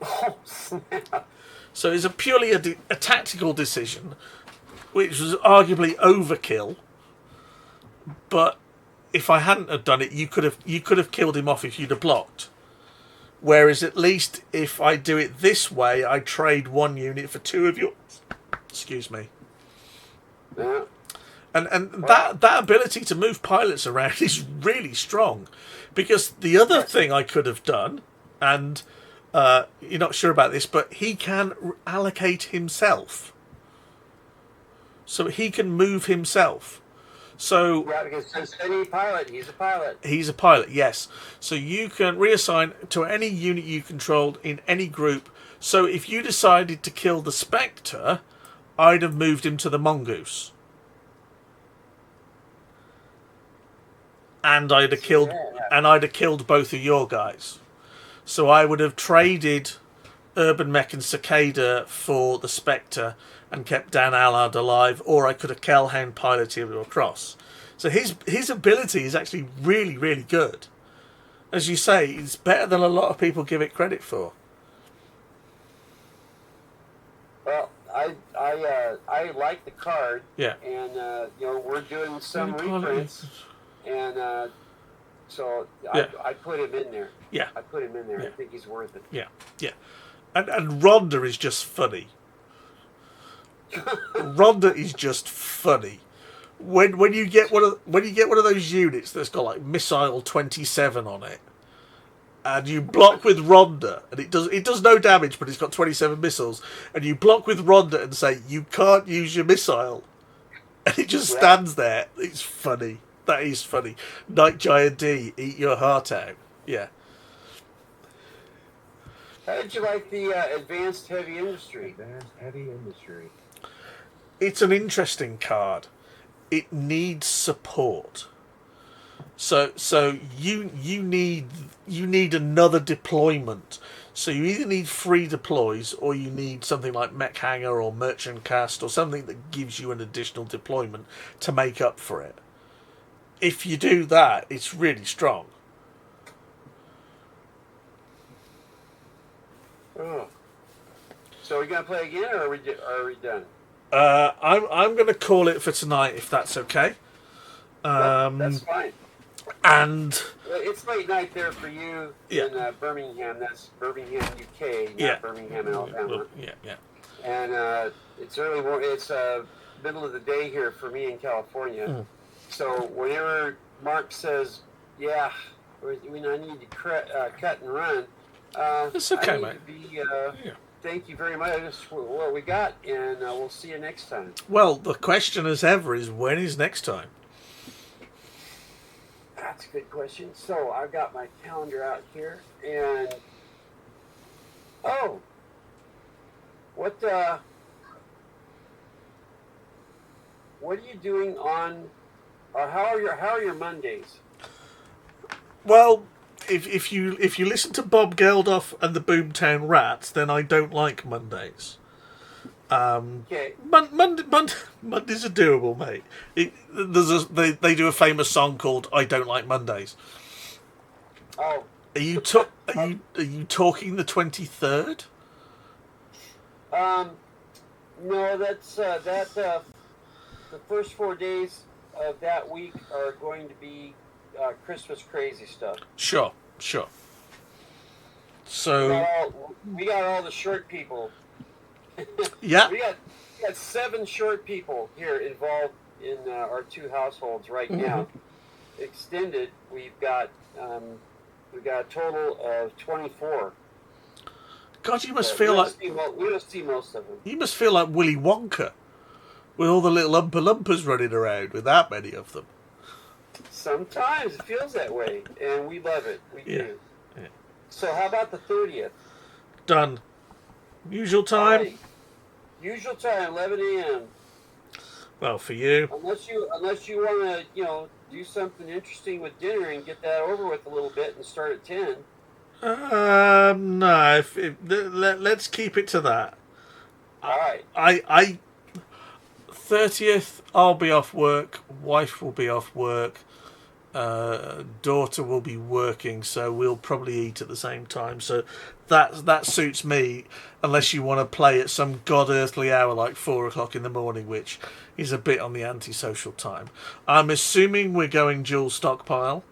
Oh, snap. So it's a purely a tactical decision, which was arguably overkill. But if I hadn't have done it, you could have killed him off if you'd have blocked. Whereas at least if I do it this way, I trade 1 unit for 2 of yours. Excuse me. Yeah. And that ability to move pilots around is really strong. Because the other thing I could have done, and you're not sure about this, but he can allocate himself. So he can move himself. So Yeah, because since any pilot, he's a pilot. He's a pilot, yes. So you can reassign to any unit you controlled in any group. So if you decided to kill the Spectre, I'd have moved him to the mongoose. And I'd have killed both of your guys. So I would have traded Urban Mech and Cicada for the Spectre and kept Dan Allard alive, or I could have Kellhound piloted him across. So his ability is actually really, really good. As you say, it's better than a lot of people give it credit for. Well, I like the card. Yeah. And we're doing some reprints, and so Yeah. I put him in there. Yeah. I put him in there. Yeah. I think he's worth it. Yeah, yeah. And Rhonda is just funny. Rhonda is just funny. When you get one of those units that's got like missile 27 on it, and you block with Rhonda, and it does no damage, but it's got 27 missiles, and you block with Rhonda and say you can't use your missile, and it just stands there. It's funny. That is funny. Night Giant D, eat your heart out. Yeah. How did you like the Advanced Heavy Industry? Advanced Heavy Industry. It's an interesting card. It needs support. So you need another deployment. So you either need 3 deploys, or you need something like Mech Hangar or Merchant Cast or something that gives you an additional deployment to make up for it. If you do that, it's really strong. Oh. So are we gonna play again, or are we done? I'm going to call it for tonight, if that's okay. That's fine. And It's late night there for you Yeah. in Birmingham. That's Birmingham, UK, not Yeah. Birmingham, Alabama. Yeah. And it's it's middle of the day here for me in California. Mm. So whenever Mark says, "Yeah, I need to cut and run," It's okay, I need mate. to be, thank you very much. That's what we got, and we'll see you next time. Well, the question as ever is, when is next time? That's a good question. So I've got my calendar out here, and what are you doing on? Or how are your Mondays? Well, if you listen to Bob Geldof and the Boomtown Rats, then I don't like Mondays. Okay. Mondays are doable, mate. They do a famous song called "I Don't Like Mondays." Oh. Are you talking the 23rd? No, that's the first 4 days of that week are going to be Christmas crazy stuff. Sure. So We got all the short people. yeah, we got 7 short people here involved in our 2 households right now. Extended, we've got a total of 24. God, you must feel like we'll see most of them. You must feel like Willy Wonka with all the little Oompa Loompas running around with that many of them. Sometimes it feels that way, and we love it. We do. Yeah. So how about the 30th? Done. Usual time? Right. Usual time, 11 a.m. Well, for you. Unless you want to, do something interesting with dinner and get that over with a little bit and start at 10. No. Let's keep it to that. All right. I 30th, I'll be off work. Wife will be off work. Daughter will be working, so we'll probably eat at the same time. So that suits me, unless you want to play at some god earthly hour like 4 o'clock in the morning, which is a bit on the antisocial time. I'm assuming we're going dual stockpile.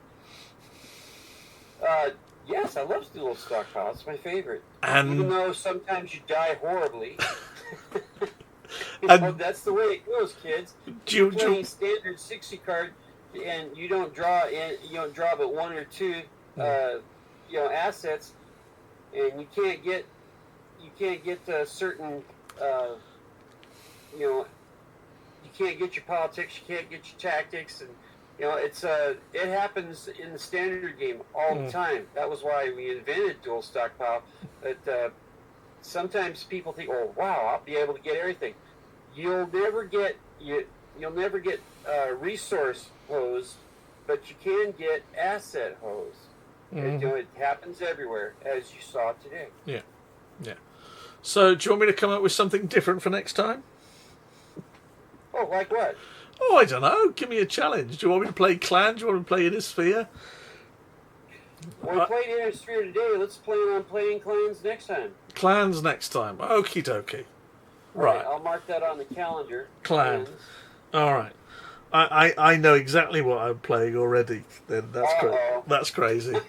Yes, I love Dual Stockpile. It's my favorite. And even though sometimes you die horribly. And that's the way it goes, kids. You're playing standard 60 card, and you don't draw but 1 or 2 assets, and you can't get certain you can't get your politics, you can't get your tactics, and it happens in the standard game all the time. That was why we invented Dual Stockpile. But sometimes people think, "Oh, wow, I'll be able to get everything." You'll never get resource hose, but you can get asset hose. It happens everywhere, as you saw today. Yeah. So, do you want me to come up with something different for next time? Oh, like what? Oh, I don't know. Give me a challenge. Do you want me to play Clan? Do you want me to play Innisphere? Well, we played Innisphere today. Let's plan on playing Clans next time. Clans next time. Okie dokie. Right. I'll mark that on the calendar. Clan. All right. I know exactly what I'm playing already. Then that's crazy.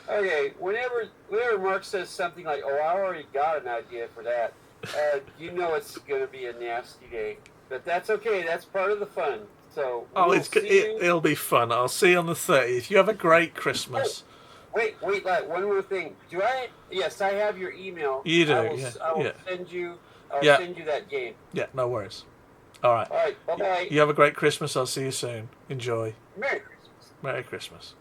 Okay. Whenever Mark says something like, "Oh, I already got an idea for that," it's going to be a nasty day. But that's okay. That's part of the fun. So it'll be fun. I'll see you on the 30th. You have a great Christmas. Wait, one more thing. Do I? Yes, I have your email. You do. I will send you. I'll send you that game. Yeah, no worries. All right. All right. Bye-bye. You have a great Christmas. I'll see you soon. Enjoy. Merry Christmas. Merry Christmas.